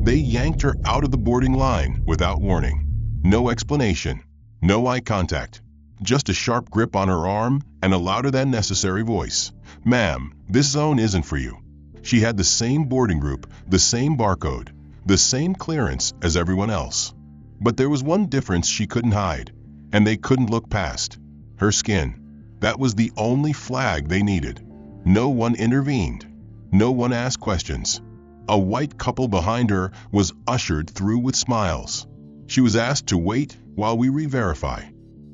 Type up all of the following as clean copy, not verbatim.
They yanked her out of the boarding line without warning. No explanation, no eye contact, just a sharp grip on her arm and a louder than necessary voice. "Ma'am, this zone isn't for you." She had the same boarding group, the same barcode, the same clearance as everyone else. But there was one difference she couldn't hide, and they couldn't look past. Her skin. That was the only flag they needed. No one intervened. No one asked questions. A white couple behind her was ushered through with smiles. She was asked to wait while we re-verify.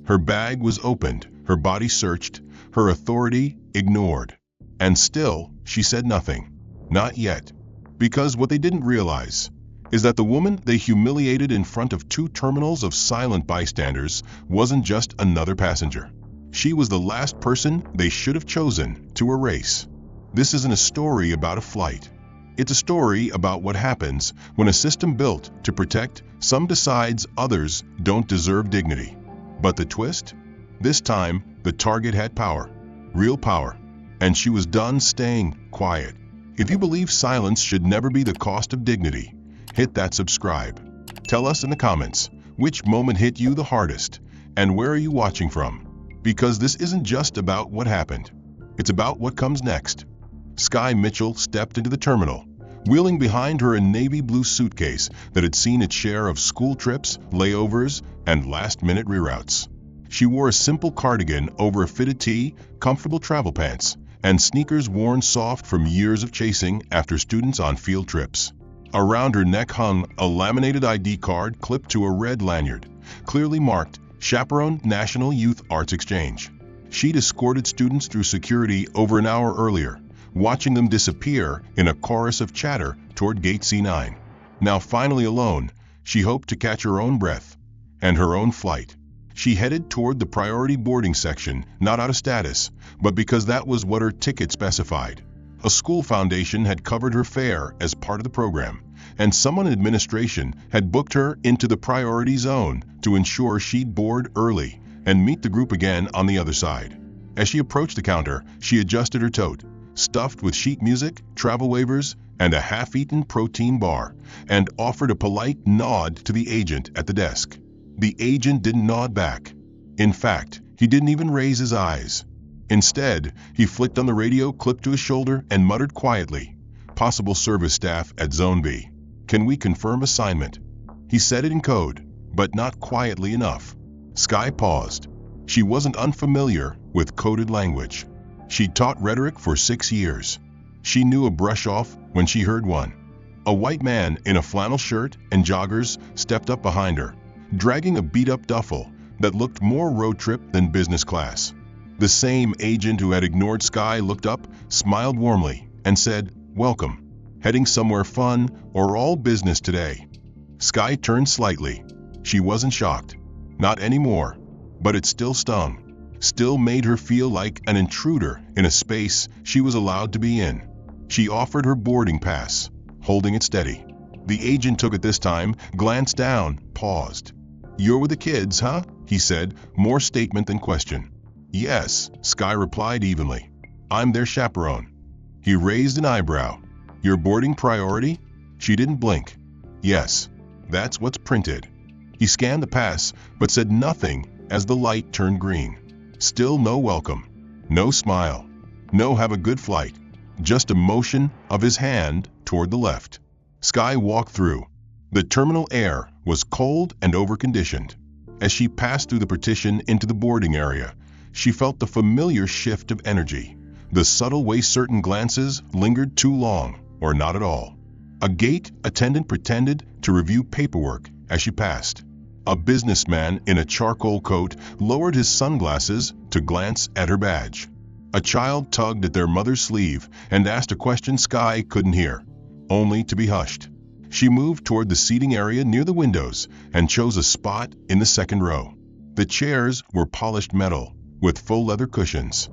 Her bag was opened, her body searched, her authority ignored. And still, she said nothing. Not yet. Because what they didn't realize is that the woman they humiliated in front of 2 terminals of silent bystanders wasn't just another passenger. She was the last person they should have chosen to erase. This isn't a story about a flight. It's a story about what happens when a system built to protect some decides others don't deserve dignity. But the twist? This time, the target had power. Real power. And she was done staying quiet. If you believe silence should never be the cost of dignity, hit that subscribe. Tell us in the comments which moment hit you the hardest and where are you watching from? Because this isn't just about what happened. It's about what comes next. Sky Mitchell stepped into the terminal, wheeling behind her a navy blue suitcase that had seen its share of school trips, layovers, and last-minute reroutes. She wore a simple cardigan over a fitted tee, comfortable travel pants, and sneakers worn soft from years of chasing after students on field trips. Around her neck hung a laminated ID card clipped to a red lanyard, clearly marked Chaperone National Youth Arts Exchange. She'd escorted students through security over an hour earlier, watching them disappear in a chorus of chatter toward Gate C9. Now finally alone, she hoped to catch her own breath and her own flight. She headed toward the priority boarding section, not out of status, but because that was what her ticket specified. A school foundation had covered her fare as part of the program, and someone in administration had booked her into the priority zone to ensure she'd board early and meet the group again on the other side. As she approached the counter, she adjusted her tote, stuffed with sheet music, travel waivers, and a half-eaten protein bar, and offered a polite nod to the agent at the desk. The agent didn't nod back. In fact, he didn't even raise his eyes. Instead, he flicked on the radio clipped to his shoulder and muttered quietly, "Possible service staff at Zone B. Can we confirm assignment?" He said it in code, but not quietly enough. Sky paused. She wasn't unfamiliar with coded language. She'd taught rhetoric for 6 years. She knew a brush-off when she heard one. A white man in a flannel shirt and joggers stepped up behind her, dragging a beat-up duffel that looked more road trip than business class. The same agent who had ignored Sky looked up, smiled warmly, and said, "Welcome. Heading somewhere fun or all business today?" Sky turned slightly. She wasn't shocked. Not anymore. But it still stung. Still made her feel like an intruder in a space she was allowed to be in. She offered her boarding pass, holding it steady. The agent took it this time, glanced down, paused. "You're with the kids, huh?" he said, more statement than question. "Yes," Sky replied evenly. "I'm their chaperone." He raised an eyebrow. "Your boarding priority?" She didn't blink. "Yes, that's what's printed." He scanned the pass, but said nothing as the light turned green. Still no welcome. No smile. No have a good flight. Just a motion of his hand toward the left. Sky walked through. The terminal air was cold and overconditioned. As she passed through the partition into the boarding area, she felt the familiar shift of energy, the subtle way certain glances lingered too long or not at all. A gate attendant pretended to review paperwork as she passed. A businessman in a charcoal coat lowered his sunglasses to glance at her badge. A child tugged at their mother's sleeve and asked a question Sky couldn't hear, only to be hushed. She moved toward the seating area near the windows and chose a spot in the second row. The chairs were polished metal with full leather cushions,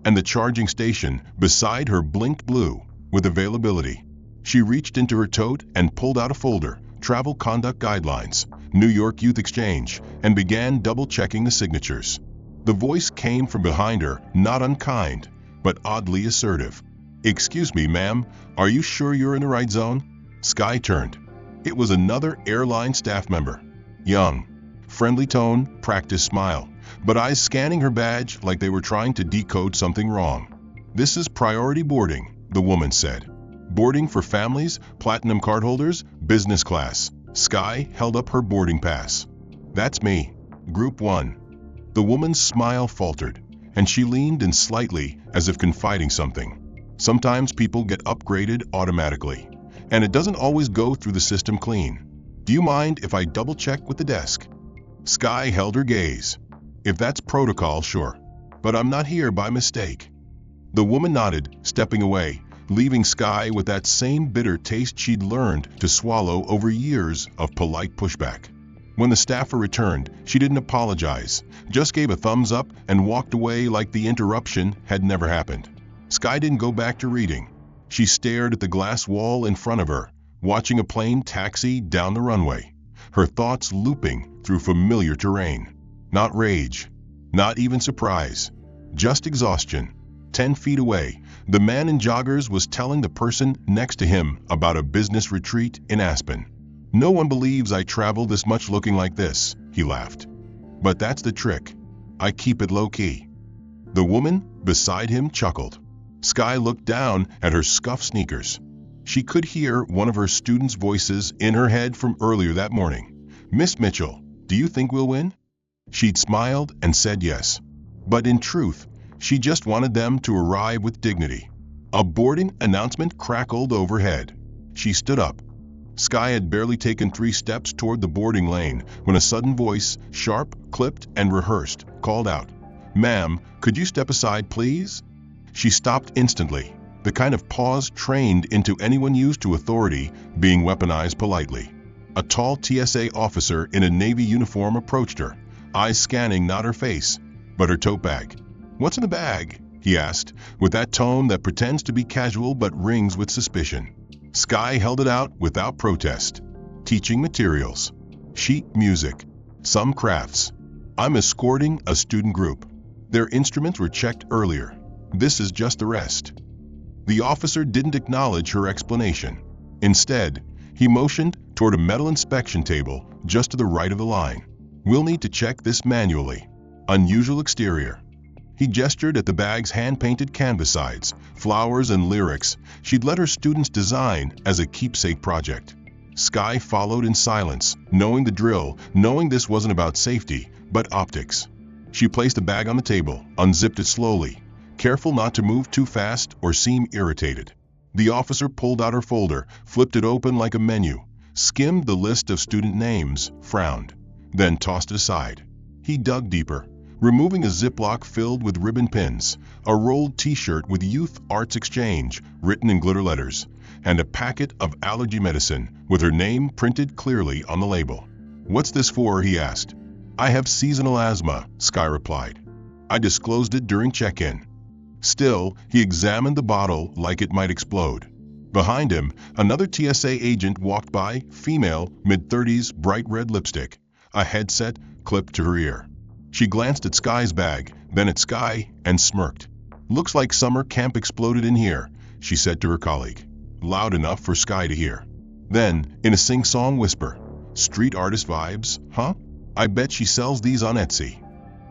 and the charging station beside her blinked blue with availability. She reached into her tote and pulled out a folder, Travel Conduct Guidelines, New York Youth Exchange, and began double-checking the signatures. The voice came from behind her, not unkind, but oddly assertive. "Excuse me, ma'am, are you sure you're in the right zone?" Sky turned. It was another airline staff member. Young, friendly tone, practiced smile, but eyes scanning her badge like they were trying to decode something wrong. "This is priority boarding," the woman said. "Boarding for families, platinum cardholders, business class." Sky held up her boarding pass. "That's me. Group 1. The woman's smile faltered, and she leaned in slightly as if confiding something. "Sometimes people get upgraded automatically, and it doesn't always go through the system clean. Do you mind if I double-check with the desk?" Sky held her gaze. "If that's protocol, sure. But I'm not here by mistake." The woman nodded, stepping away, leaving Sky with that same bitter taste she'd learned to swallow over years of polite pushback. When the staffer returned, she didn't apologize, just gave a thumbs up and walked away like the interruption had never happened. Sky didn't go back to reading. She stared at the glass wall in front of her, watching a plane taxi down the runway, her thoughts looping through familiar terrain. Not rage, not even surprise, just exhaustion. 10 feet away, the man in joggers was telling the person next to him about a business retreat in Aspen. "No one believes I travel this much looking like this," he laughed. "But that's the trick. I keep it low-key." The woman beside him chuckled. Sky looked down at her scuffed sneakers. She could hear one of her students' voices in her head from earlier that morning. "Miss Mitchell, do you think we'll win?" She'd smiled and said yes. But in truth, she just wanted them to arrive with dignity. A boarding announcement crackled overhead. She stood up. Sky had barely taken 3 steps toward the boarding lane when a sudden voice, sharp, clipped, and rehearsed, called out, "Ma'am, could you step aside, please?" She stopped instantly, the kind of pause trained into anyone used to authority being weaponized politely. A tall TSA officer in a Navy uniform approached her, eyes scanning not her face, but her tote bag. "What's in the bag?" he asked, with that tone that pretends to be casual but rings with suspicion. Sky held it out without protest. "Teaching materials. Sheet music. Some crafts. I'm escorting a student group. Their instruments were checked earlier. This is just the rest." The officer didn't acknowledge her explanation. Instead, he motioned toward a metal inspection table just to the right of the line. "We'll need to check this manually. Unusual exterior." He gestured at the bag's hand-painted canvas sides, flowers and lyrics she'd let her students design as a keepsake project. Sky followed in silence, knowing the drill, knowing this wasn't about safety, but optics. She placed the bag on the table, unzipped it slowly, careful not to move too fast or seem irritated. The officer pulled out her folder, flipped it open like a menu, skimmed the list of student names, frowned, then tossed it aside. He dug deeper, removing a Ziploc filled with ribbon pins, a rolled t-shirt with Youth Arts Exchange written in glitter letters, and a packet of allergy medicine with her name printed clearly on the label. "What's this for?" he asked. "I have seasonal asthma," Sky replied. "I disclosed it during check-in." Still, he examined the bottle like it might explode. Behind him, another TSA agent walked by, female, mid-30s, bright red lipstick, a headset clipped to her ear. She glanced at Sky's bag, then at Sky, and smirked. "Looks like summer camp exploded in here," she said to her colleague, loud enough for Sky to hear. Then, in a sing-song whisper, "Street artist vibes, huh? I bet she sells these on Etsy."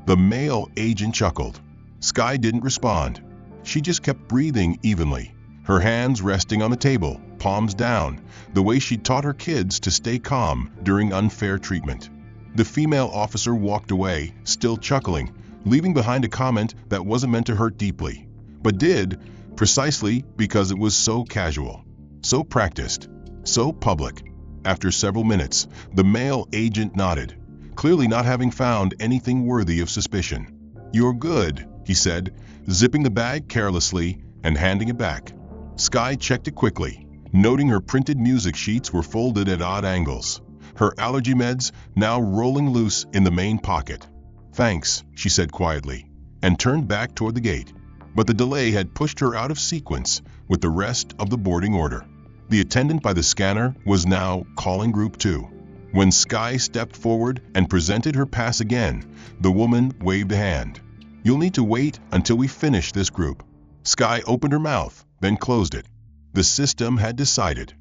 The male agent chuckled. Sky didn't respond. She just kept breathing evenly, her hands resting on the table, palms down, the way she'd taught her kids to stay calm during unfair treatment. The female officer walked away, still chuckling, leaving behind a comment that wasn't meant to hurt deeply, but did, precisely because it was so casual, so practiced, so public. After several minutes, the male agent nodded, clearly not having found anything worthy of suspicion. "You're good," he said, zipping the bag carelessly and handing it back. Sky checked it quickly, noting her printed music sheets were folded at odd angles, her allergy meds now rolling loose in the main pocket. "Thanks," she said quietly, and turned back toward the gate. But the delay had pushed her out of sequence with the rest of the boarding order. The attendant by the scanner was now calling Group 2. When Sky stepped forward and presented her pass again, the woman waved a hand. "You'll need to wait until we finish this group." Sky opened her mouth, then closed it. The system had decided.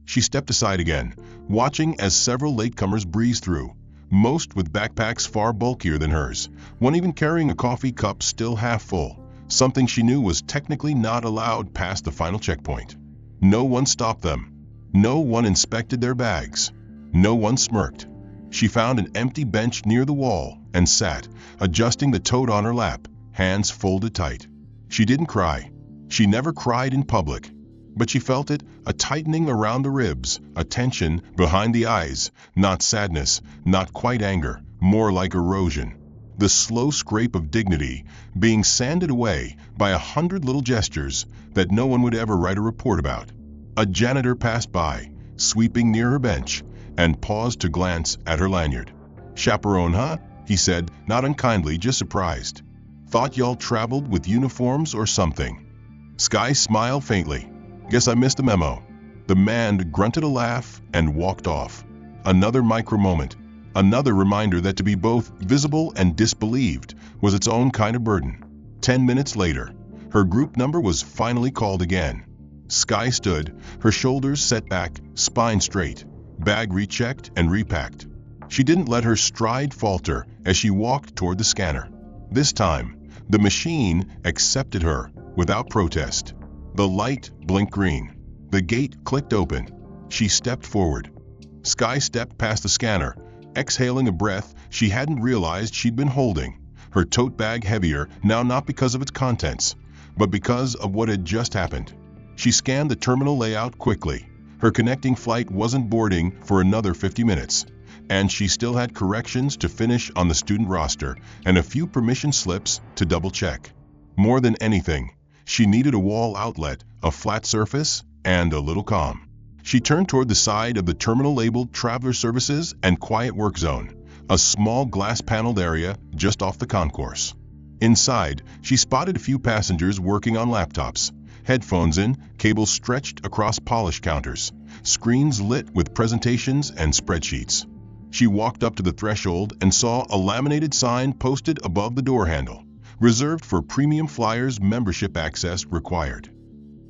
She stepped aside again, watching as several latecomers breezed through, most with backpacks far bulkier than hers, one even carrying a coffee cup still half full, something she knew was technically not allowed past the final checkpoint. No one stopped them. No one inspected their bags. No one smirked. She found an empty bench near the wall and sat, adjusting the tote on her lap, hands folded tight. She didn't cry. She never cried in public. But she felt it, a tightening around the ribs, a tension behind the eyes, not sadness, not quite anger, more like erosion. The slow scrape of dignity being sanded away by 100 little gestures that no one would ever write a report about. A janitor passed by, sweeping near her bench, and paused to glance at her lanyard. "Chaperone, huh?" he said, not unkindly, just surprised. "Thought y'all traveled with uniforms or something." Sky smiled faintly. "Guess I missed the memo." The man grunted a laugh and walked off. Another micro moment, another reminder that to be both visible and disbelieved was its own kind of burden. 10 minutes later, her group number was finally called again. Sky stood, her shoulders set back, spine straight, bag rechecked and repacked. She didn't let her stride falter as she walked toward the scanner. This time, the machine accepted her without protest. The light blinked green. The gate clicked open. She stepped forward. Sky stepped past the scanner, exhaling a breath she hadn't realized she'd been holding, her tote bag heavier now not because of its contents, but because of what had just happened. She scanned the terminal layout quickly. Her connecting flight wasn't boarding for another 50 minutes, and she still had corrections to finish on the student roster and a few permission slips to double-check. More than anything, she needed a wall outlet, a flat surface, and a little calm. She turned toward the side of the terminal labeled Traveler Services and Quiet Work Zone, a small glass-paneled area just off the concourse. Inside, she spotted a few passengers working on laptops, headphones in, cables stretched across polished counters, screens lit with presentations and spreadsheets. She walked up to the threshold and saw a laminated sign posted above the door handle, "Reserved for premium flyers, membership access required."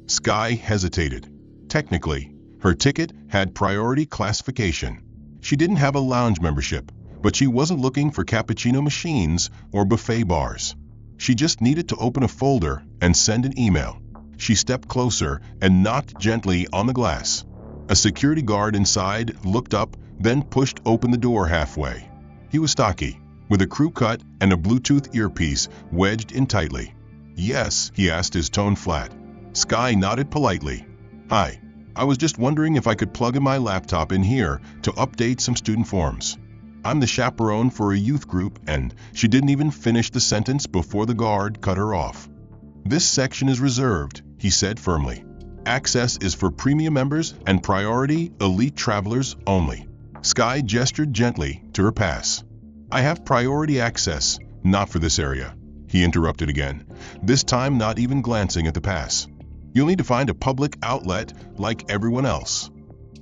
Sky hesitated. Technically, her ticket had priority classification. She didn't have a lounge membership, but she wasn't looking for cappuccino machines or buffet bars. She just needed to open a folder and send an email. She stepped closer and knocked gently on the glass. A security guard inside looked up, then pushed open the door halfway. He was stocky, with a crew cut and a Bluetooth earpiece wedged in tightly. "Yes," he asked, his tone flat. Sky nodded politely. "Hi, I was just wondering if I could plug in my laptop in here to update some student forms. I'm the chaperone for a youth group," and she didn't even finish the sentence before the guard cut her off. "This section is reserved," he said firmly. "Access is for premium members and priority elite travelers only." Sky gestured gently to her pass. "I have priority access, not for this area," he interrupted again, this time not even glancing at the pass. "You'll need to find a public outlet like everyone else."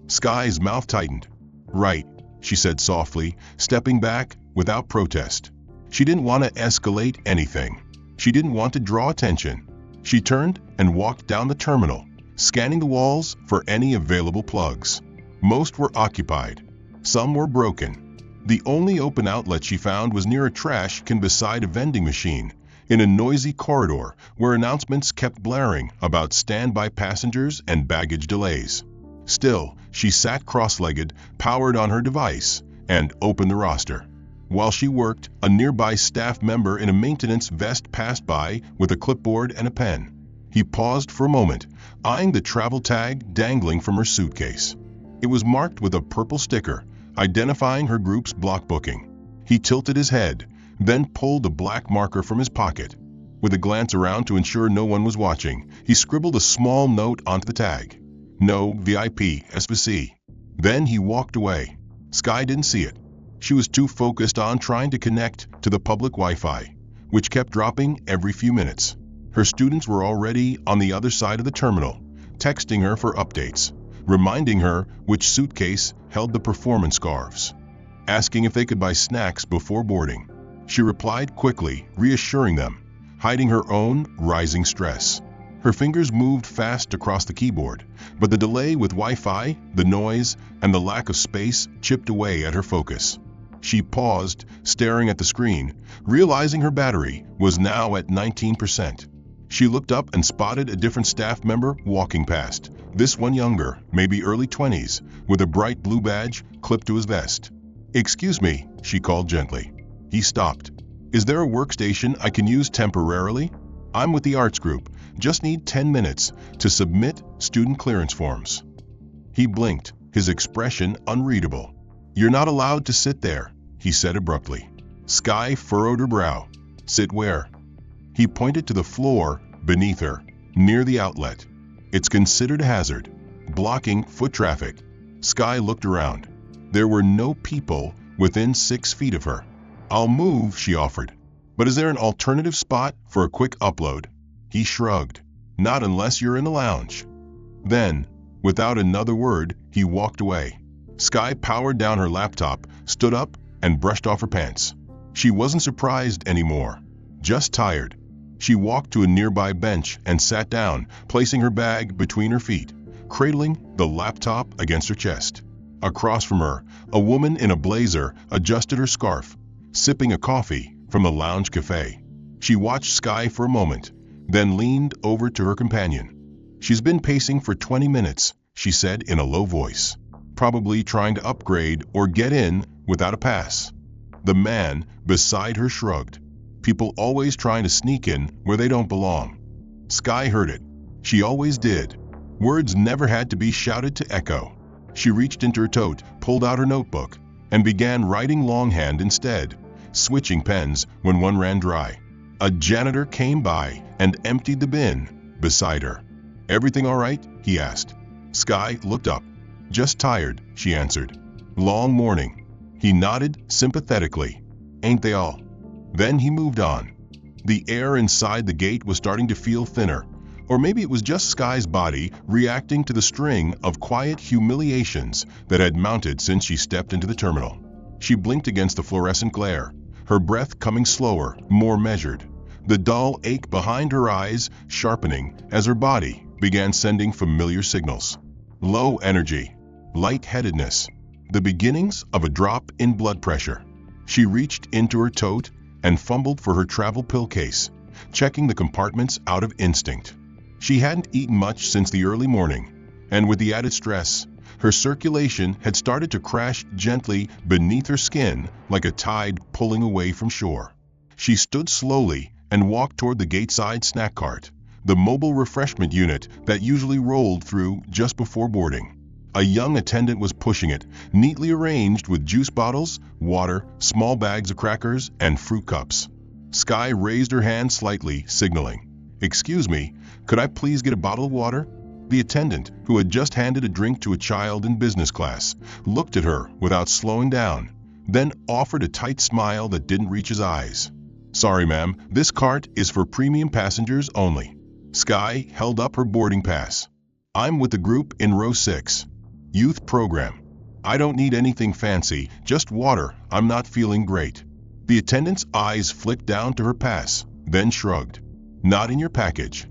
Sky's mouth tightened. "Right," she said softly, stepping back without protest. She didn't want to escalate anything. She didn't want to draw attention. She turned and walked down the terminal, scanning the walls for any available plugs. Most were occupied. Some were broken. The only open outlet she found was near a trash can beside a vending machine, in a noisy corridor where announcements kept blaring about standby passengers and baggage delays. Still, she sat cross-legged, powered on her device, and opened the roster. While she worked, a nearby staff member in a maintenance vest passed by with a clipboard and a pen. He paused for a moment, eyeing the travel tag dangling from her suitcase. It was marked with a purple sticker, identifying her group's block booking. He tilted his head, then pulled a black marker from his pocket. With a glance around to ensure no one was watching, he scribbled a small note onto the tag. "No VIP, SVC." Then he walked away. Sky didn't see it. She was too focused on trying to connect to the public Wi-Fi, which kept dropping every few minutes. Her students were already on the other side of the terminal, texting her for updates, reminding her which suitcase held the performance scarves, asking if they could buy snacks before boarding. She replied quickly, reassuring them, hiding her own rising stress. Her fingers moved fast across the keyboard, but the delay with Wi-Fi, the noise, and the lack of space chipped away at her focus. She paused, staring at the screen, realizing her battery was now at 19%. She looked up and spotted a different staff member walking past, this one younger, maybe early 20s, with a bright blue badge clipped to his vest. "Excuse me," she called gently. He stopped. "Is there a workstation I can use temporarily? I'm with the arts group. Just need 10 minutes to submit student clearance forms." He blinked, his expression unreadable. "You're not allowed to sit there," he said abruptly. Sky furrowed her brow. "Sit where?" He pointed to the floor beneath her, near the outlet. "It's considered a hazard, blocking foot traffic." Sky looked around. There were no people within 6 feet of her. "I'll move," she offered. "But is there an alternative spot for a quick upload?" He shrugged. "Not unless you're in a lounge." Then, without another word, he walked away. Sky powered down her laptop, stood up, and brushed off her pants. She wasn't surprised anymore, just tired. She walked to a nearby bench and sat down, placing her bag between her feet, cradling the laptop against her chest. Across from her, a woman in a blazer adjusted her scarf, sipping a coffee from a lounge cafe. She watched Sky for a moment, then leaned over to her companion. "She's been pacing for 20 minutes, she said in a low voice. "Probably trying to upgrade or get in without a pass." The man beside her shrugged. "People always trying to sneak in where they don't belong." Sky heard it. She always did. Words never had to be shouted to echo. She reached into her tote, pulled out her notebook, and began writing longhand instead, switching pens when one ran dry. A janitor came by and emptied the bin beside her. "Everything all right?" he asked. Sky looked up. "Just tired," she answered. "Long morning." He nodded sympathetically. "Ain't they all?" Then he moved on. The air inside the gate was starting to feel thinner, or maybe it was just Sky's body reacting to the string of quiet humiliations that had mounted since she stepped into the terminal. She blinked against the fluorescent glare, her breath coming slower, more measured. The dull ache behind her eyes sharpening as her body began sending familiar signals. Low energy, lightheadedness, the beginnings of a drop in blood pressure. She reached into her tote and fumbled for her travel pill case, checking the compartments out of instinct. She hadn't eaten much since the early morning, and with the added stress, her circulation had started to crash gently beneath her skin like a tide pulling away from shore. She stood slowly and walked toward the gateside snack cart, the mobile refreshment unit that usually rolled through just before boarding. A young attendant was pushing it, neatly arranged with juice bottles, water, small bags of crackers, and fruit cups. Sky raised her hand slightly, signaling. "Excuse me, could I please get a bottle of water?" The attendant, who had just handed a drink to a child in business class, looked at her without slowing down, then offered a tight smile that didn't reach his eyes. "Sorry, ma'am, this cart is for premium passengers only." Sky held up her boarding pass. "I'm with the group in row 6. Youth program. I don't need anything fancy, just water. I'm not feeling great." The attendant's eyes flicked down to her pass, then shrugged. "Not in your package,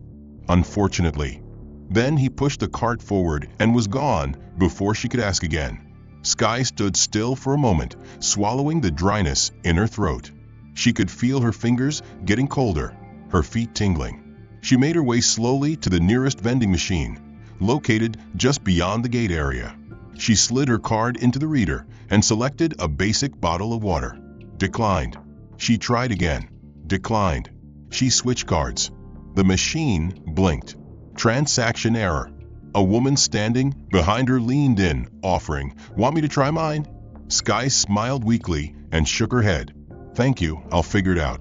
unfortunately." Then he pushed the cart forward and was gone before she could ask again. Sky stood still for a moment, swallowing the dryness in her throat. She could feel her fingers getting colder, her feet tingling. She made her way slowly to the nearest vending machine, located just beyond the gate area. She slid her card into the reader and selected a basic bottle of water. Declined. She tried again. Declined. She switched cards. The machine blinked. Transaction error. A woman standing behind her leaned in, offering, "Want me to try mine?" Sky smiled weakly and shook her head. "Thank you, I'll figure it out."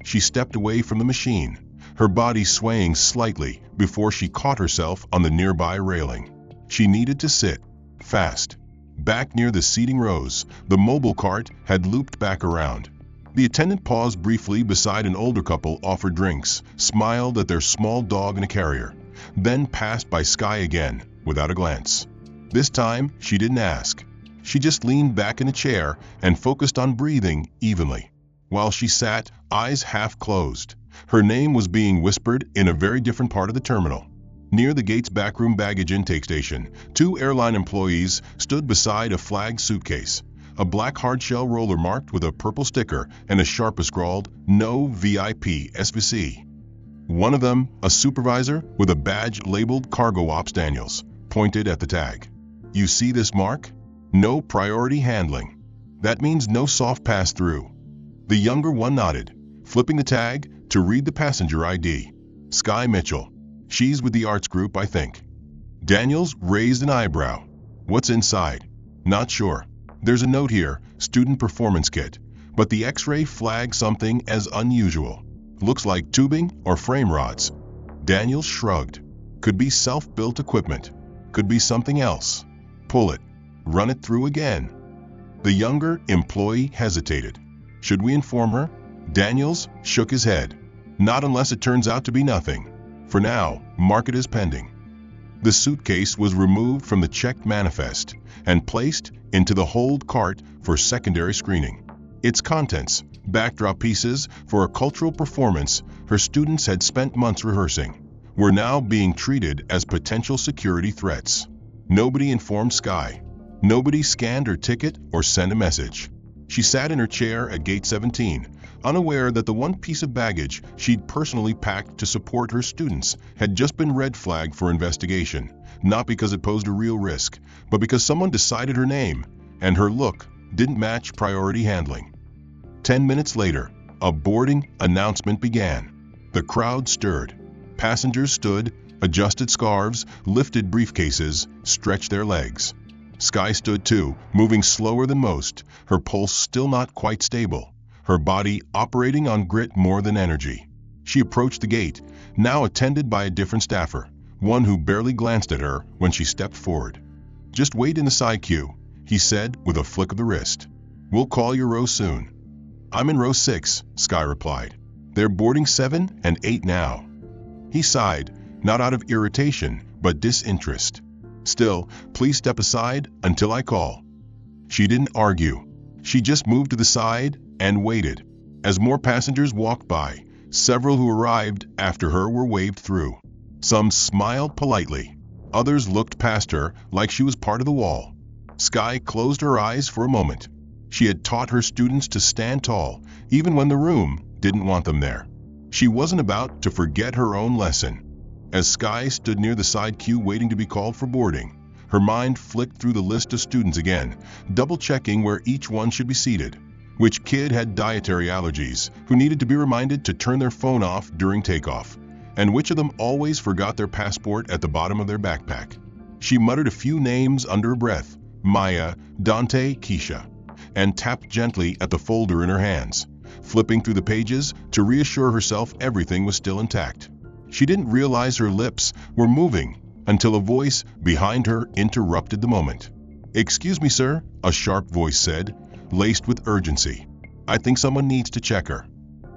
She stepped away from the machine, her body swaying slightly before she caught herself on the nearby railing. She needed to sit, fast. Back near the seating rows, the mobile cart had looped back around. The attendant paused briefly beside an older couple offered drinks, smiled at their small dog in a carrier, then passed by Sky again, without a glance. This time, she didn't ask. She just leaned back in a chair and focused on breathing evenly. While she sat, eyes half closed, Her name was being whispered in a very different part of the terminal. Near the gate's backroom baggage intake station, 2 airline employees stood beside a flagged suitcase, a black hardshell roller marked with a purple sticker and a sharp scrawled, "No VIP SVC." One of them, a supervisor with a badge labeled Cargo Ops Daniels, pointed at the tag. "You see this mark? No priority handling. That means no soft pass-through." The younger one nodded, flipping the tag to read the passenger ID. "Sky Mitchell. She's with the arts group, I think." Daniels raised an eyebrow. "What's inside?" "Not sure. There's a note here, student performance kit, but the X-ray flags something as unusual. Looks like tubing or frame rods." Daniels shrugged. "Could be self-built equipment. Could be something else. Pull it. Run it through again." The younger employee hesitated. "Should we inform her?" Daniels shook his head. "Not unless it turns out to be nothing. For now, mark it as pending." The suitcase was removed from the checked manifest and placed into the hold cart for secondary screening. Its contents, backdrop pieces for a cultural performance her students had spent months rehearsing, were now being treated as potential security threats. Nobody informed Sky. Nobody scanned her ticket or sent a message. She sat in her chair at gate 17, unaware that the one piece of baggage she'd personally packed to support her students had just been red flagged for investigation, not because it posed a real risk, but because someone decided her name and her look didn't match priority handling. 10 minutes later, a boarding announcement began. The crowd stirred. Passengers stood, adjusted scarves, lifted briefcases, stretched their legs. Sky stood too, moving slower than most, her pulse still not quite stable, her body operating on grit more than energy. She approached the gate, now attended by a different staffer, one who barely glanced at her when she stepped forward. "Just wait in the side queue," he said with a flick of the wrist. "We'll call your row soon." "I'm in row 6, Sky replied. "They're boarding 7 and 8 now." He sighed, not out of irritation, but disinterest. "Still, please step aside until I call." She didn't argue. She just moved to the side and waited. As more passengers walked by, several who arrived after her were waved through. Some smiled politely. Others looked past her like she was part of the wall. Sky closed her eyes for a moment. She had taught her students to stand tall, even when the room didn't want them there. She wasn't about to forget her own lesson. As Sky stood near the side queue waiting to be called for boarding, her mind flicked through the list of students again, double-checking where each one should be seated. Which kid had dietary allergies, who needed to be reminded to turn their phone off during takeoff, and which of them always forgot their passport at the bottom of their backpack. She muttered a few names under her breath, Maya, Dante, Keisha, and tapped gently at the folder in her hands, flipping through the pages to reassure herself everything was still intact. She didn't realize her lips were moving until a voice behind her interrupted the moment. "Excuse me, sir," a sharp voice said, laced with urgency. "I think someone needs to check her."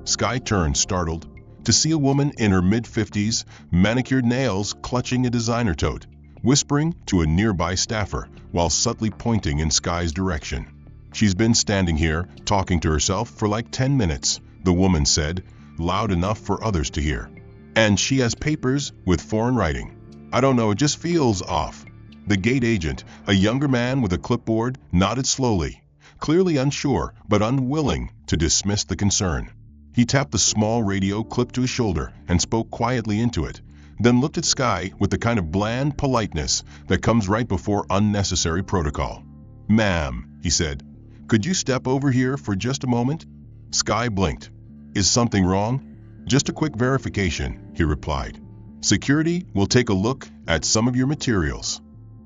Sky turned, startled, to see a woman in her mid-50s, manicured nails clutching a designer tote, whispering to a nearby staffer while subtly pointing in Sky's direction. "She's been standing here, talking to herself for like 10 minutes, the woman said, loud enough for others to hear. "And she has papers with foreign writing. I don't know, it just feels off." The gate agent, a younger man with a clipboard, nodded slowly, clearly unsure but unwilling to dismiss the concern. He tapped the small radio clipped to his shoulder and spoke quietly into it, then looked at Sky with the kind of bland politeness that comes right before unnecessary protocol. "Ma'am," he said, "could you step over here for just a moment?" Sky blinked. "Is something wrong?" "Just a quick verification," he replied. "Security will take a look at some of your materials."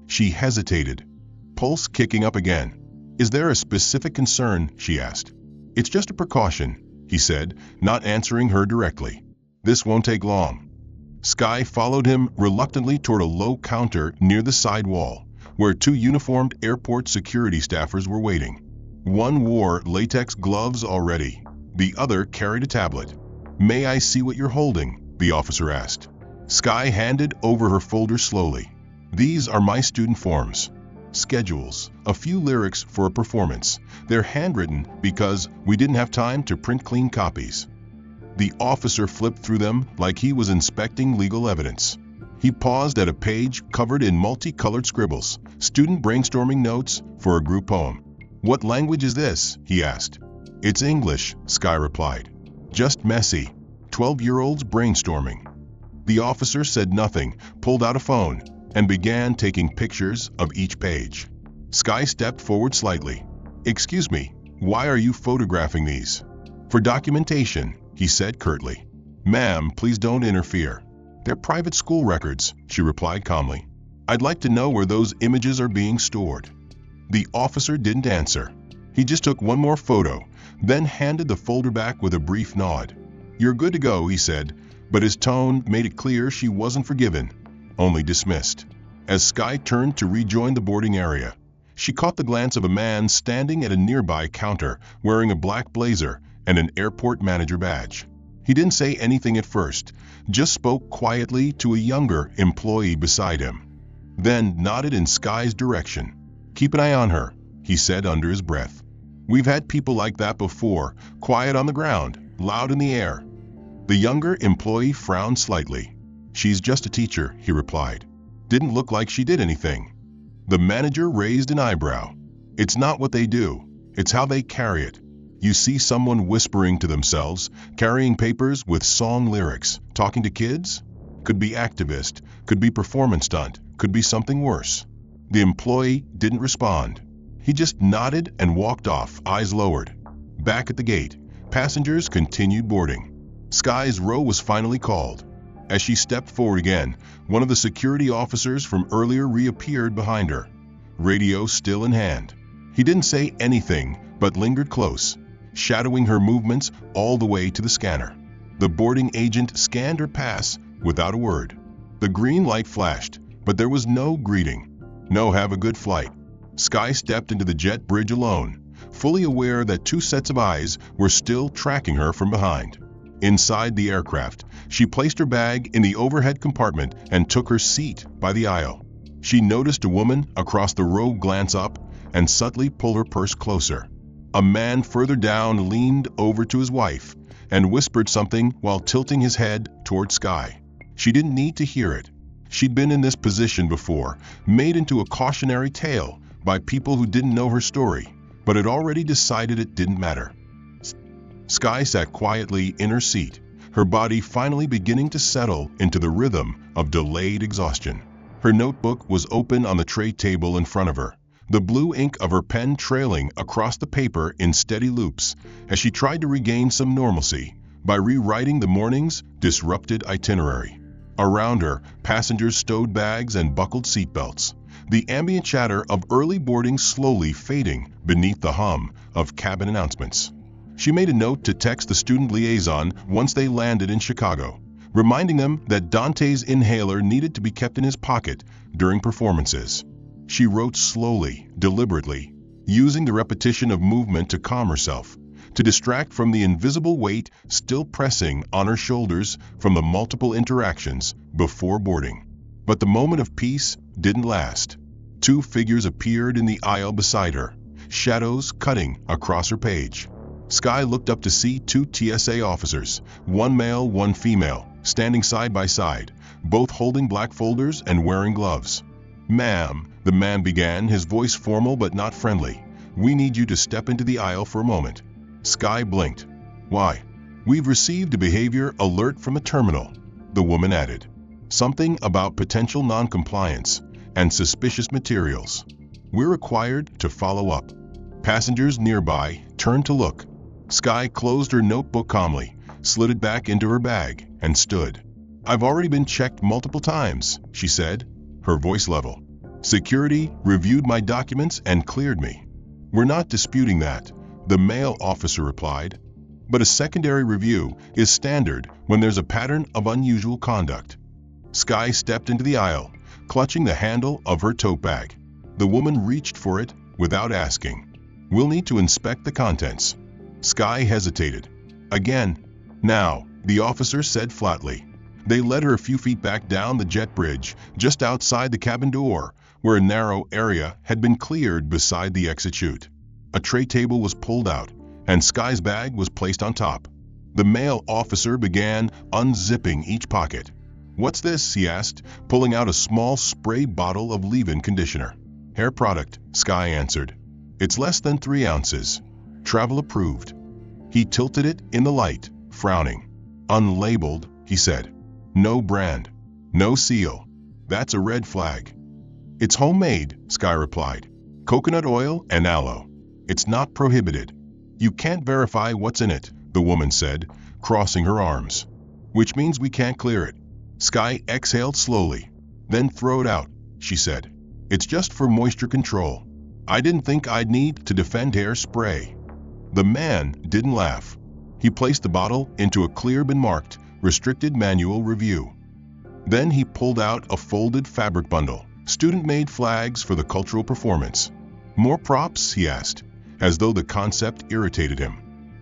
She hesitated, pulse kicking up again. "Is there a specific concern?" she asked. "It's just a precaution," he said, not answering her directly. "This won't take long." Sky followed him reluctantly toward a low counter near the side wall, where 2 uniformed airport security staffers were waiting. One wore latex gloves already. The other carried a tablet. "May I see what you're holding?" the officer asked. Sky handed over her folder slowly. "These are my student forms. Schedules, a few lyrics for a performance. They're handwritten because we didn't have time to print clean copies." The officer flipped through them like he was inspecting legal evidence. He paused at a page covered in multicolored scribbles, student brainstorming notes for a group poem. "What language is this?" he asked. "It's English," Sky replied. "Just messy. 12-year-olds brainstorming." The officer said nothing, pulled out a phone, and began taking pictures of each page. Sky stepped forward slightly. "Excuse me, why are you photographing these?" "For documentation," he said curtly. "Ma'am, please don't interfere." "They're private school records," she replied calmly. "I'd like to know where those images are being stored." The officer didn't answer. He just took one more photo, then handed the folder back with a brief nod. "You're good to go," he said, but his tone made it clear she wasn't forgiven, only dismissed. As Sky turned to rejoin the boarding area, she caught the glance of a man standing at a nearby counter wearing a black blazer and an airport manager badge. He didn't say anything at first, just spoke quietly to a younger employee beside him, then nodded in Sky's direction. "Keep an eye on her," he said under his breath. "We've had people like that before, quiet on the ground, loud in the air." The younger employee frowned slightly. "She's just a teacher," he replied. "Didn't look like she did anything." The manager raised an eyebrow. "It's not what they do, it's how they carry it. You see someone whispering to themselves, carrying papers with song lyrics, talking to kids? Could be activist, could be performance stunt, could be something worse." The employee didn't respond. He just nodded and walked off, eyes lowered. Back at the gate, passengers continued boarding. Sky's row was finally called. As she stepped forward again, one of the security officers from earlier reappeared behind her, radio still in hand. He didn't say anything, but lingered close, shadowing her movements all the way to the scanner. The boarding agent scanned her pass without a word. The green light flashed, but there was no greeting. No "have a good flight." Sky stepped into the jet bridge alone, fully aware that two sets of eyes were still tracking her from behind. Inside the aircraft, she placed her bag in the overhead compartment and took her seat by the aisle. She noticed a woman across the row glance up and subtly pull her purse closer. A man further down leaned over to his wife and whispered something while tilting his head toward Sky. She didn't need to hear it. She'd been in this position before, made into a cautionary tale by people who didn't know her story, but had already decided it didn't matter. Sky sat quietly in her seat, her body finally beginning to settle into the rhythm of delayed exhaustion. Her notebook was open on the tray table in front of her, the blue ink of her pen trailing across the paper in steady loops as she tried to regain some normalcy by rewriting the morning's disrupted itinerary. Around her, passengers stowed bags and buckled seatbelts, the ambient chatter of early boarding slowly fading beneath the hum of cabin announcements. She made a note to text the student liaison once they landed in Chicago, reminding them that Dante's inhaler needed to be kept in his pocket during performances. She wrote slowly, deliberately, using the repetition of movement to calm herself, to distract from the invisible weight still pressing on her shoulders from the multiple interactions before boarding. But the moment of peace didn't last. Two figures appeared in the aisle beside her, shadows cutting across her page. Sky looked up to see two TSA officers, one male, one female, standing side by side, both holding black folders and wearing gloves. "Ma'am," the man began, his voice formal but not friendly, "we need you to step into the aisle for a moment." Sky blinked. "Why?" "We've received a behavior alert from a terminal," the woman added. "Something about potential non-compliance and suspicious materials. We're required to follow up." Passengers nearby turned to look. Sky closed her notebook calmly, slid it back into her bag, and stood. "I've already been checked multiple times," she said, her voice level. "Security reviewed my documents and cleared me." "We're not disputing that," the male officer replied. "But a secondary review is standard when there's a pattern of unusual conduct." Sky stepped into the aisle, clutching the handle of her tote bag. The woman reached for it without asking. "We'll need to inspect the contents." Sky hesitated. "Again." "Now," the officer said flatly. They led her a few feet back down the jet bridge, just outside the cabin door, where a narrow area had been cleared beside the exit chute. A tray table was pulled out, and Sky's bag was placed on top. The male officer began unzipping each pocket. "What's this?" he asked, pulling out a small spray bottle of leave-in conditioner. "Hair product," Sky answered. "It's less than 3 ounces. Travel approved." He tilted it in the light, frowning. "Unlabeled," he said. "No brand. No seal. That's a red flag." "It's homemade," Sky replied. "Coconut oil and aloe. It's not prohibited." "You can't verify what's in it," the woman said, crossing her arms. "Which means we can't clear it." Sky exhaled slowly. "Then throw it out," she said. "It's just for moisture control. I didn't think I'd need to defend hair spray." The man didn't laugh. He placed the bottle into a clear bin marked Restricted Manual Review. Then he pulled out a folded fabric bundle, student-made flags for the cultural performance. "More props?" he asked, as though the concept irritated him.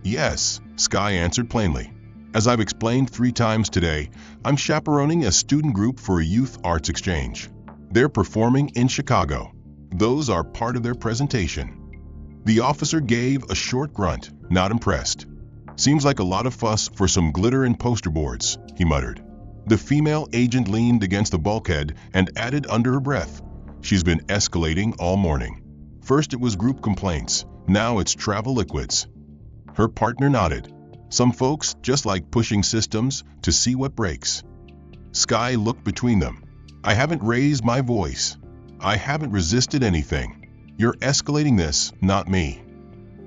"Yes," Sky answered plainly. "As I've explained 3 times today, I'm chaperoning a student group for a youth arts exchange. They're performing in Chicago. Those are part of their presentation." The officer gave a short grunt, not impressed. "Seems like a lot of fuss for some glitter and poster boards," he muttered. The female agent leaned against the bulkhead and added under her breath, "She's been escalating all morning. First it was group complaints, now it's travel liquids." Her partner nodded. "Some folks just like pushing systems to see what breaks." Sky looked between them. "I haven't raised my voice. I haven't resisted anything. You're escalating this, not me."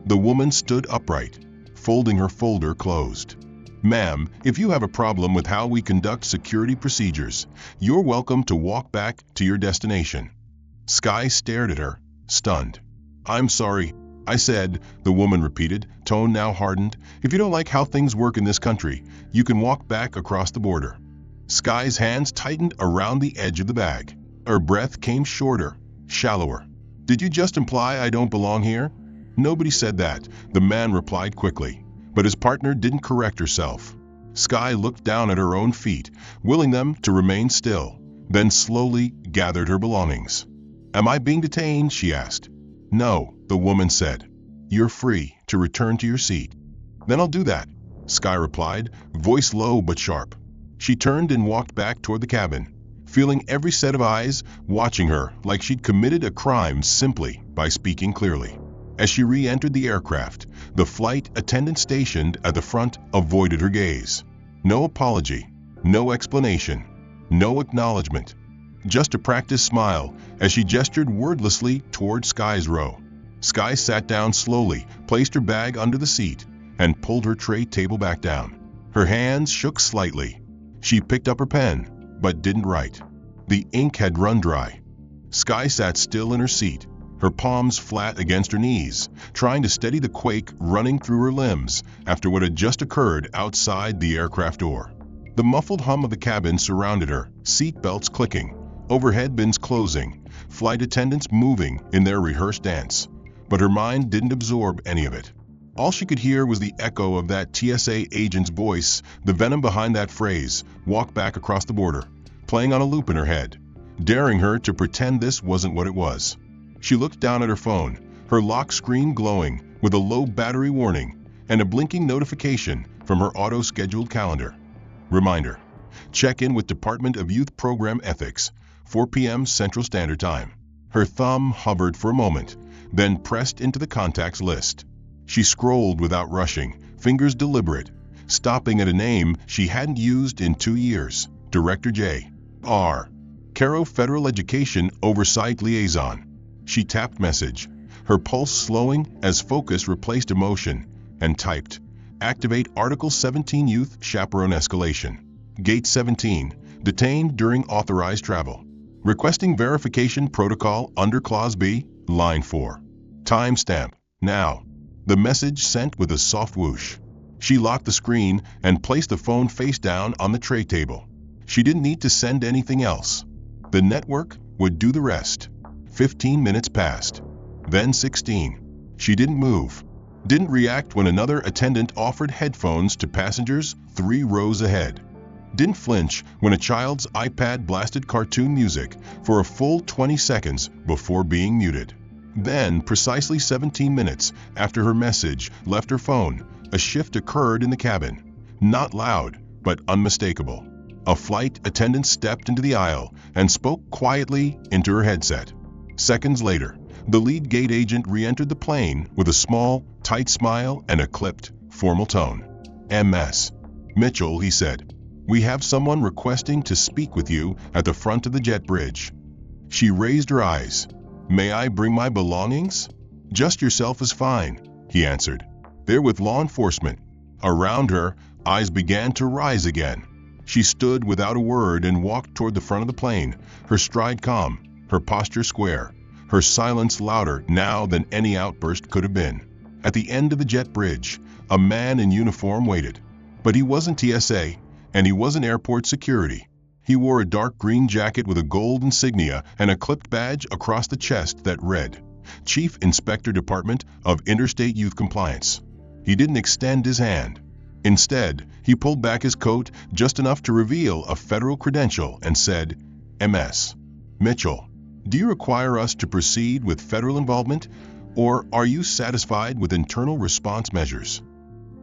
The woman stood upright, folding her folder closed. "Ma'am, if you have a problem with how we conduct security procedures, you're welcome to walk back to your destination." Sky stared at her, stunned. "I'm sorry," I said, the woman repeated, tone now hardened. "If you don't like how things work in this country, you can walk back across the border." Sky's hands tightened around the edge of the bag. Her breath came shorter, shallower. "Did you just imply I don't belong here?" "Nobody said that," the man replied quickly, but his partner didn't correct herself. Sky looked down at her own feet, willing them to remain still, then slowly gathered her belongings. "Am I being detained?" she asked. "No," the woman said. "You're free to return to your seat." "Then I'll do that," Sky replied, voice low but sharp. She turned and walked back toward the cabin, feeling every set of eyes watching her like she'd committed a crime simply by speaking clearly. As she re-entered the aircraft, the flight attendant stationed at the front avoided her gaze. No apology, no explanation, no acknowledgement. Just a practiced smile as she gestured wordlessly toward Sky's row. Sky sat down slowly, placed her bag under the seat, and pulled her tray table back down. Her hands shook slightly. She picked up her pen, but didn't write. The ink had run dry. Sky sat still in her seat, her palms flat against her knees, trying to steady the quake running through her limbs after what had just occurred outside the aircraft door. The muffled hum of the cabin surrounded her, seat belts clicking, overhead bins closing, flight attendants moving in their rehearsed dance. But her mind didn't absorb any of it. All she could hear was the echo of that TSA agent's voice, the venom behind that phrase, "walk back across the border," playing on a loop in her head, daring her to pretend this wasn't what it was. She looked down at her phone, her lock screen glowing with a low battery warning and a blinking notification from her auto-scheduled calendar. Reminder: check in with Department of Youth Program Ethics, 4 p.m. Central Standard Time. Her thumb hovered for a moment, then pressed into the contacts list. She scrolled without rushing, fingers deliberate, stopping at a name she hadn't used in 2 years, Director J. R. Caro, Federal Education Oversight Liaison. She tapped message, her pulse slowing as focus replaced emotion, and typed, "Activate Article 17 Youth Chaperone Escalation. Gate 17, detained during authorized travel. Requesting verification protocol under Clause B, Line 4. Timestamp, now." The message sent with a soft whoosh. She locked the screen and placed the phone face down on the tray table. She didn't need to send anything else. The network would do the rest. 15 minutes passed. Then 16. She didn't move. Didn't react when another attendant offered headphones to passengers 3 rows ahead. Didn't flinch when a child's iPad blasted cartoon music for a full 20 seconds before being muted. Then, precisely 17 minutes after her message left her phone, a shift occurred in the cabin. not loud, but unmistakable. A flight attendant stepped into the aisle and spoke quietly into her headset. Seconds later, the lead gate agent re-entered the plane with a small, tight smile and a clipped, formal tone. "Ms. Mitchell," he said, "we have someone requesting to speak with you at the front of the jet bridge." She raised her eyes. "May I bring my belongings?" "Just yourself is fine," he answered. "They're with law enforcement." Around her, eyes began to rise again. She stood without a word and walked toward the front of the plane, her stride calm, her posture square, her silence louder now than any outburst could have been. At the end of the jet bridge, a man in uniform waited. But he wasn't TSA, and he wasn't airport security. He wore a dark green jacket with a gold insignia and a clipped badge across the chest that read, Chief Inspector Department of Interstate Youth Compliance. He didn't extend his hand. Instead, he pulled back his coat just enough to reveal a federal credential and said, "Ms. Mitchell, do you require us to proceed with federal involvement, or are you satisfied with internal response measures?"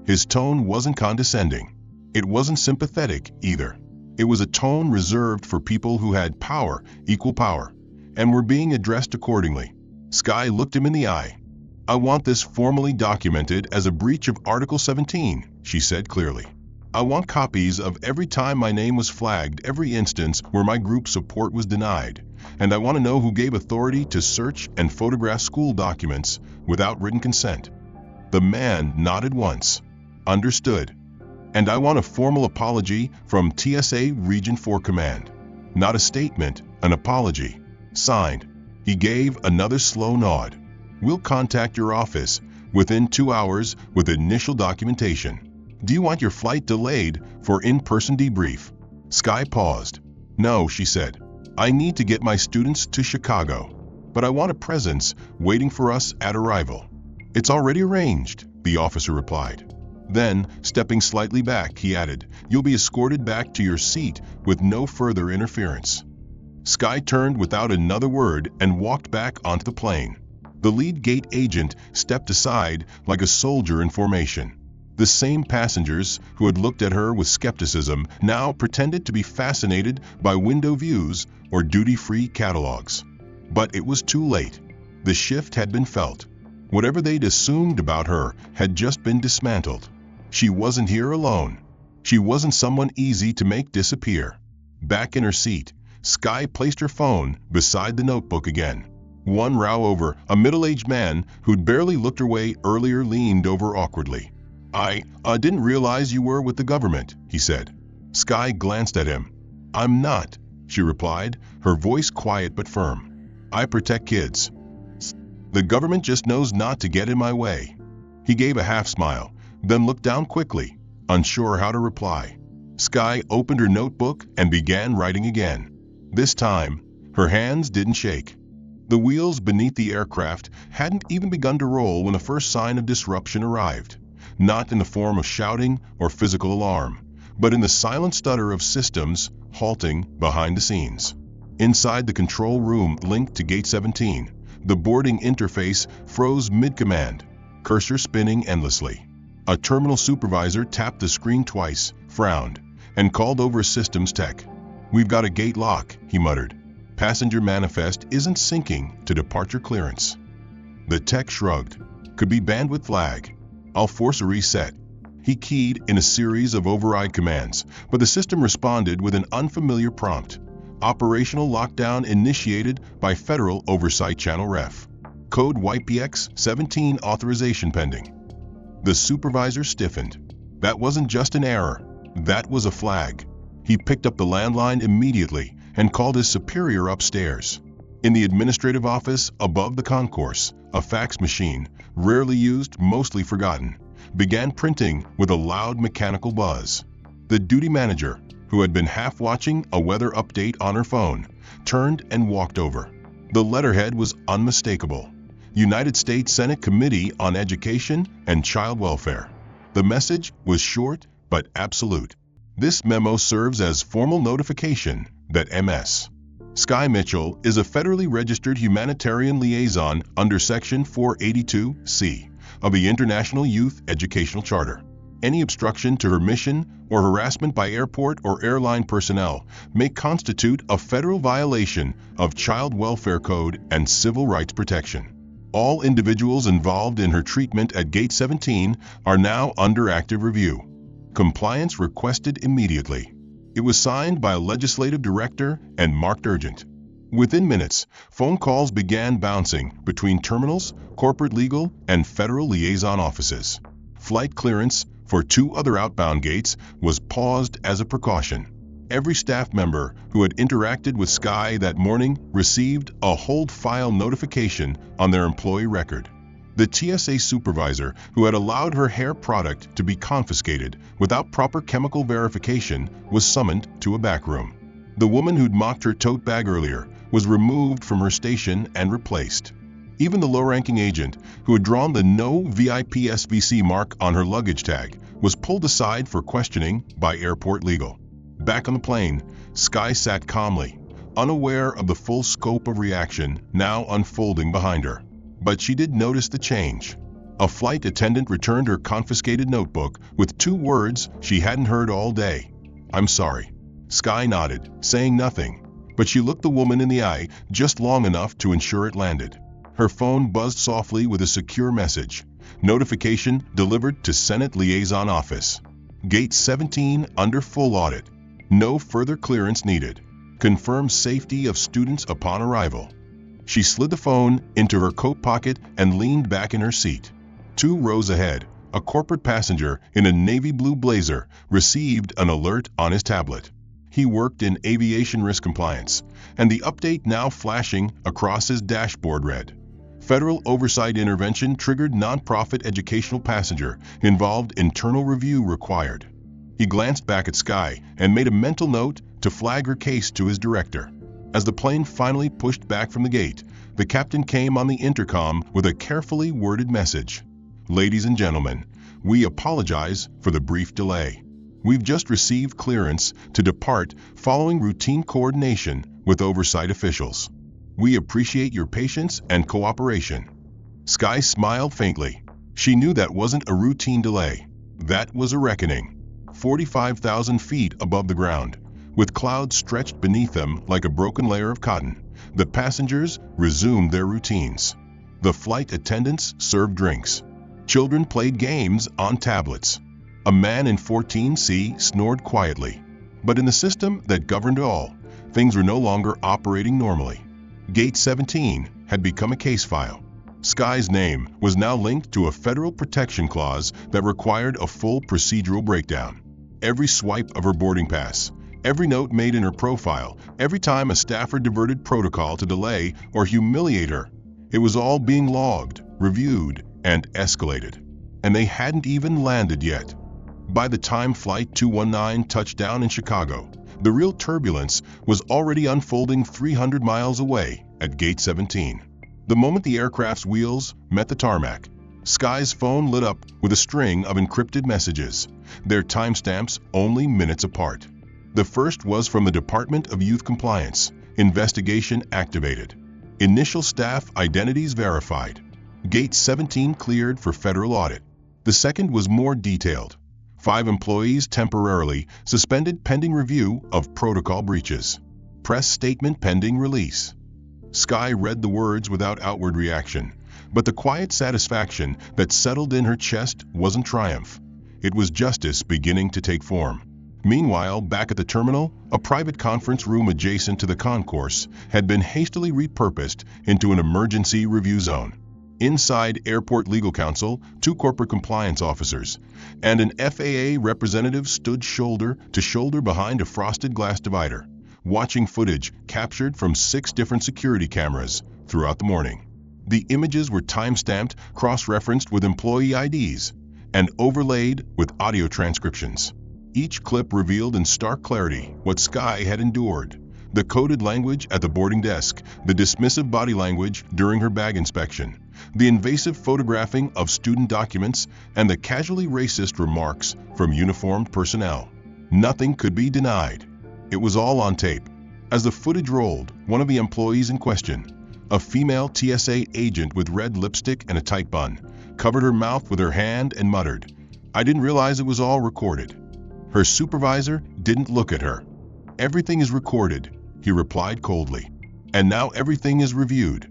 His tone wasn't condescending. It wasn't sympathetic either. It was a tone reserved for people who had power, equal power, and were being addressed accordingly. Skye looked him in the eye. "I want this formally documented as a breach of Article 17, she said clearly. "I want copies of every time my name was flagged, every instance where my group support was denied, and I want to know who gave authority to search and photograph school documents without written consent." The man nodded once. "Understood. And I want a formal apology from TSA Region 4 Command. Not a statement, an apology. Signed." He gave another slow nod. "We'll contact your office within 2 hours with initial documentation. Do you want your flight delayed for in-person debrief?" Skye paused. "No," she said. "I need to get my students to Chicago. But I want a presence waiting for us at arrival." "It's already arranged," the officer replied. Then, stepping slightly back, he added, "You'll be escorted back to your seat with no further interference." Skye turned without another word and walked back onto the plane. The lead gate agent stepped aside like a soldier in formation. The same passengers who had looked at her with skepticism now pretended to be fascinated by window views or duty-free catalogs. But it was too late. The shift had been felt. Whatever they'd assumed about her had just been dismantled. She wasn't here alone. She wasn't someone easy to make disappear. Back in her seat, Skye placed her phone beside the notebook again. One row over, a middle-aged man who'd barely looked her way earlier leaned over awkwardly. I didn't realize you were with the government," he said. Skye glanced at him. "I'm not," she replied, her voice quiet but firm. "I protect kids. The government just knows not to get in my way." He gave a half-smile, then looked down quickly, unsure how to reply. Skye opened her notebook and began writing again. This time, her hands didn't shake. The wheels beneath the aircraft hadn't even begun to roll when the first sign of disruption arrived, not in the form of shouting or physical alarm, but in the silent stutter of systems halting behind the scenes. Inside the control room linked to Gate 17, the boarding interface froze mid-command, cursor spinning endlessly. A terminal supervisor tapped the screen twice, frowned, and called over systems tech. "We've got a gate lock," he muttered. "Passenger manifest isn't syncing to departure clearance." The tech shrugged. "Could be bandwidth lag. I'll force a reset." He keyed in a series of override commands, but the system responded with an unfamiliar prompt. Operational lockdown initiated by Federal Oversight Channel Ref. Code YPX-17 authorization pending. The supervisor stiffened. That wasn't just an error. That was a flag. He picked up the landline immediately and called his superior upstairs. In the administrative office above the concourse, a fax machine, rarely used, mostly forgotten, began printing with a loud mechanical buzz. The duty manager, who had been half watching a weather update on her phone, turned and walked over. The letterhead was unmistakable. United States Senate Committee on Education and Child Welfare. The message was short but absolute. This memo serves as formal notification that Ms. Skye Mitchell is a federally registered humanitarian liaison under Section 482C of the International Youth Educational Charter. Any obstruction to her mission or harassment by airport or airline personnel may constitute a federal violation of Child Welfare Code and civil rights protection. All individuals involved in her treatment at Gate 17 are now under active review. Compliance requested immediately. It was signed by a legislative director and marked urgent. Within minutes, phone calls began bouncing between terminals, corporate legal, and federal liaison offices. Flight clearance for 2 other outbound gates was paused as a precaution. Every staff member who had interacted with Sky that morning received a hold file notification on their employee record. The TSA supervisor who had allowed her hair product to be confiscated without proper chemical verification was summoned to a back room. The woman who'd mocked her tote bag earlier was removed from her station and replaced. Even the low-ranking agent who had drawn the No VIP SVC mark on her luggage tag was pulled aside for questioning by airport legal. Back on the plane, Sky sat calmly, unaware of the full scope of reaction now unfolding behind her. But she did notice the change. A flight attendant returned her confiscated notebook with 2 words she hadn't heard all day. "I'm sorry." Sky nodded, saying nothing, but she looked the woman in the eye just long enough to ensure it landed. Her phone buzzed softly with a secure message. Notification delivered to Senate Liaison Office. Gate 17 under full audit. No further clearance needed. Confirm safety of students upon arrival. She slid the phone into her coat pocket and leaned back in her seat. 2 rows ahead, a corporate passenger in a navy blue blazer received an alert on his tablet. He worked in aviation risk compliance, and the update now flashing across his dashboard read, "Federal oversight intervention triggered nonprofit educational passenger involved internal review required." He glanced back at Sky and made a mental note to flag her case to his director. As the plane finally pushed back from the gate, the captain came on the intercom with a carefully worded message. "Ladies and gentlemen, we apologize for the brief delay. We've just received clearance to depart following routine coordination with oversight officials. We appreciate your patience and cooperation." Sky smiled faintly. She knew that wasn't a routine delay. That was a reckoning. 45,000 feet above the ground, with clouds stretched beneath them like a broken layer of cotton, the passengers resumed their routines. The flight attendants served drinks. Children played games on tablets. A man in 14C snored quietly. But in the system that governed all, things were no longer operating normally. Gate 17 had become a case file. Sky's name was now linked to a federal protection clause that required a full procedural breakdown. Every swipe of her boarding pass, every note made in her profile, every time a staffer diverted protocol to delay or humiliate her, it was all being logged, reviewed, and escalated. And they hadn't even landed yet. By the time Flight 219 touched down in Chicago, the real turbulence was already unfolding 300 miles away at Gate 17. The moment the aircraft's wheels met the tarmac, Sky's phone lit up with a string of encrypted messages, their timestamps only minutes apart. The first was from the Department of Youth Compliance, investigation activated. Initial staff identities verified. Gate 17 cleared for federal audit. The second was more detailed. 5 employees temporarily suspended pending review of protocol breaches. Press statement pending release. Sky read the words without outward reaction, but the quiet satisfaction that settled in her chest wasn't triumph. It was justice beginning to take form. Meanwhile, back at the terminal, a private conference room adjacent to the concourse had been hastily repurposed into an emergency review zone. Inside, airport legal counsel, 2 corporate compliance officers, and an FAA representative stood shoulder to shoulder behind a frosted glass divider, watching footage captured from 6 different security cameras throughout the morning. The images were time-stamped, cross-referenced with employee IDs, and overlaid with audio transcriptions. Each clip revealed in stark clarity what Sky had endured: the coded language at the boarding desk, the dismissive body language during her bag inspection, the invasive photographing of student documents, and the casually racist remarks from uniformed personnel. Nothing could be denied. It was all on tape. As the footage rolled, one of the employees in question, a female TSA agent with red lipstick and a tight bun, covered her mouth with her hand and muttered, I didn't realize it was all recorded. Her supervisor didn't look at her. Everything is recorded, he replied coldly. And now everything is reviewed.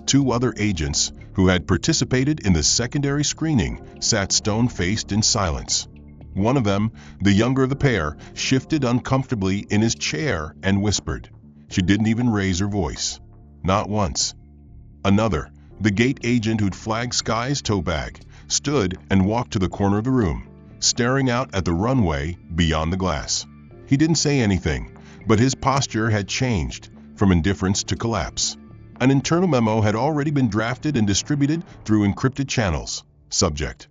Two other agents, who had participated in the secondary screening, sat stone-faced in silence. One of them, the younger of the pair, shifted uncomfortably in his chair and whispered. She didn't even raise her voice. Not once. Another, the gate agent who'd flagged Sky's tote bag, stood and walked to the corner of the room, staring out at the runway beyond the glass. He didn't say anything, but his posture had changed from indifference to collapse. An internal memo had already been drafted and distributed through encrypted channels. Subject: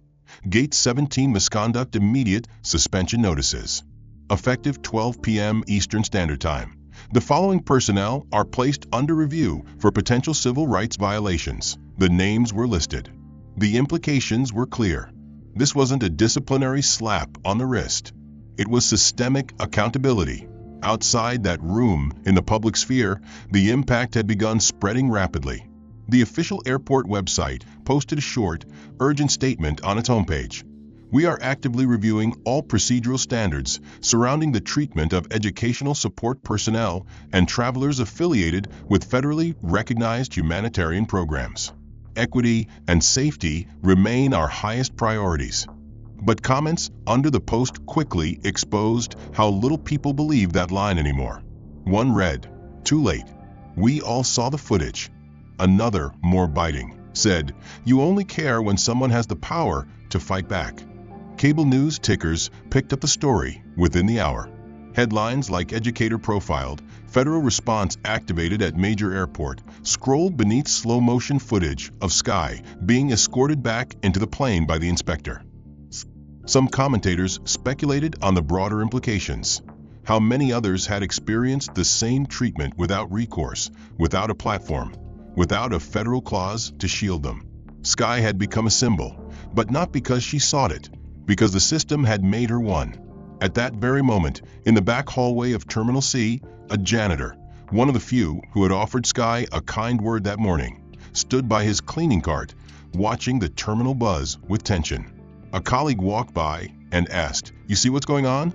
Gate 17 misconduct immediate suspension notices. Effective 12 p.m. Eastern Standard Time. The following personnel are placed under review for potential civil rights violations. The names were listed. The implications were clear. This wasn't a disciplinary slap on the wrist. It was systemic accountability. Outside that room, in the public sphere, the impact had begun spreading rapidly. The official airport website posted a short, urgent statement on its homepage. We are actively reviewing all procedural standards surrounding the treatment of educational support personnel and travelers affiliated with federally recognized humanitarian programs. Equity and safety remain our highest priorities. But comments under the post quickly exposed how little people believe that line anymore. One read, "Too late. We all saw the footage." Another, more biting, said, "You only care when someone has the power to fight back." Cable news tickers picked up the story within the hour. Headlines like Educator profiled, federal response activated at major airport, scrolled beneath slow-motion footage of Sky being escorted back into the plane by the inspector. Some commentators speculated on the broader implications. How many others had experienced the same treatment without recourse, without a platform, without a federal clause to shield them. Sky had become a symbol, but not because she sought it, because the system had made her one. At that very moment, in the back hallway of Terminal C, a janitor, one of the few who had offered Sky a kind word that morning, stood by his cleaning cart, watching the terminal buzz with tension. A colleague walked by and asked, "You see what's going on?"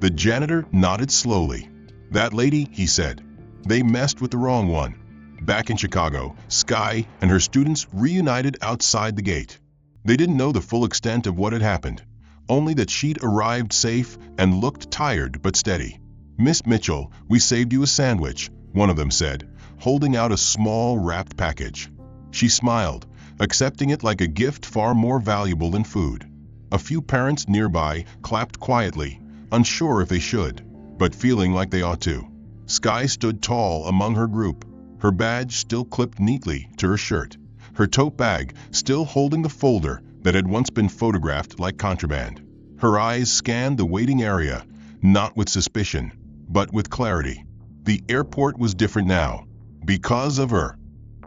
The janitor nodded slowly. "That lady," he said. "They messed with the wrong one." Back in Chicago, Sky and her students reunited outside the gate. They didn't know the full extent of what had happened, only that she'd arrived safe and looked tired but steady. "Miss Mitchell, we saved you a sandwich," one of them said, holding out a small wrapped package. She smiled, accepting it like a gift far more valuable than food. A few parents nearby clapped quietly, unsure if they should, but feeling like they ought to. Sky stood tall among her group, her badge still clipped neatly to her shirt, her tote bag still holding the folder that had once been photographed like contraband. Her eyes scanned the waiting area, not with suspicion, but with clarity. The airport was different now, because of her.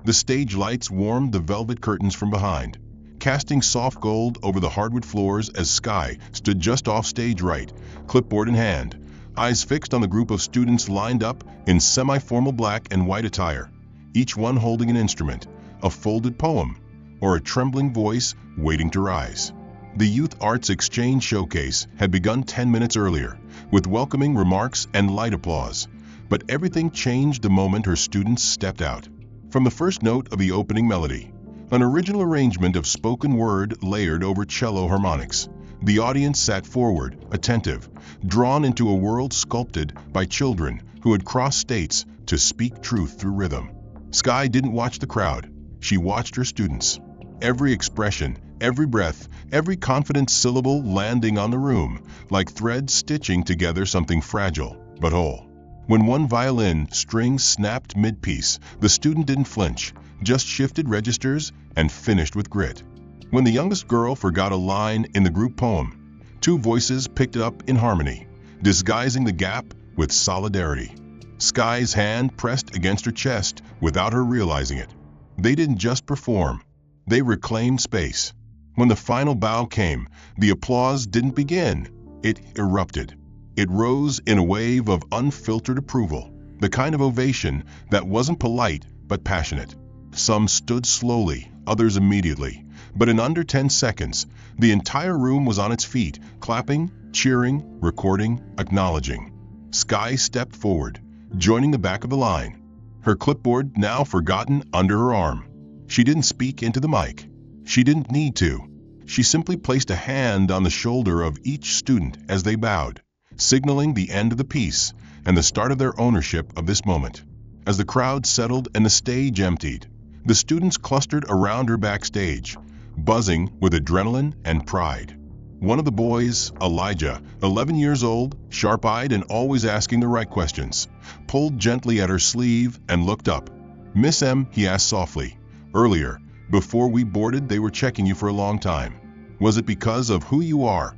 The stage lights warmed the velvet curtains from behind, casting soft gold over the hardwood floors as Sky stood just off stage right, clipboard in hand, eyes fixed on the group of students lined up in semi-formal black and white attire, each one holding an instrument, a folded poem, or a trembling voice waiting to rise. The Youth Arts Exchange Showcase had begun 10 minutes earlier, with welcoming remarks and light applause, but everything changed the moment her students stepped out. From the first note of the opening melody, an original arrangement of spoken word layered over cello harmonics, the audience sat forward, attentive, drawn into a world sculpted by children who had crossed states to speak truth through rhythm. Sky didn't watch the crowd, she watched her students. Every expression, every breath, every confident syllable landing on the room, like threads stitching together something fragile but whole. When one violin string snapped mid-piece, the student didn't flinch, just shifted registers and finished with grit. When the youngest girl forgot a line in the group poem, two voices picked it up in harmony, disguising the gap with solidarity. Sky's hand pressed against her chest without her realizing it. They didn't just perform, they reclaimed space. When the final bow came, the applause didn't begin, it erupted. It rose in a wave of unfiltered approval, the kind of ovation that wasn't polite but passionate. Some stood slowly, others immediately, But in under 10 seconds, the entire room was on its feet, clapping, cheering, recording, acknowledging. Sky stepped forward, joining the back of the line, her clipboard now forgotten under her arm. She didn't speak into the mic. She didn't need to. She simply placed a hand on the shoulder of each student as they bowed, signaling the end of the piece and the start of their ownership of this moment. As the crowd settled and the stage emptied, the students clustered around her backstage, buzzing with adrenaline and pride. One of the boys, Elijah, 11 years old, sharp-eyed and always asking the right questions, pulled gently at her sleeve and looked up. "Miss M," he asked softly, "earlier, before we boarded, they were checking you for a long time. Was it because of who you are?"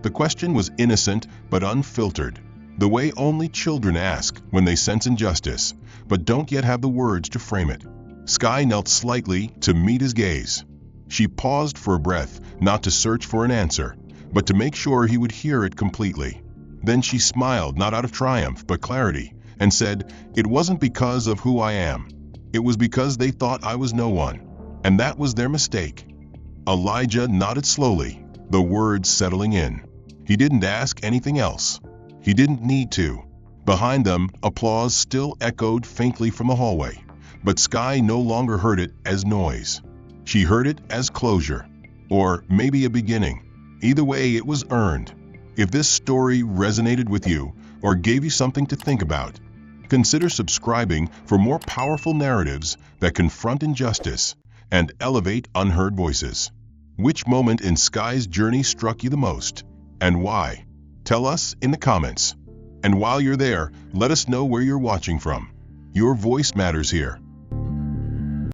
The question was innocent but unfiltered, the way only children ask when they sense injustice, but don't yet have the words to frame it. Sky knelt slightly to meet his gaze. She paused for a breath, not to search for an answer, but to make sure he would hear it completely. Then she smiled, not out of triumph, but clarity, and said, "It wasn't because of who I am. It was because they thought I was no one, and that was their mistake." Elijah nodded slowly, the words settling in. He didn't ask anything else. He didn't need to. Behind them, applause still echoed faintly from the hallway, but Sky no longer heard it as noise. She heard it as closure, or maybe a beginning. Either way, it was earned. If this story resonated with you or gave you something to think about, consider subscribing for more powerful narratives that confront injustice and elevate unheard voices. Which moment in Sky's journey struck you the most, and why? Tell us in the comments. And while you're there, let us know where you're watching from. Your voice matters here.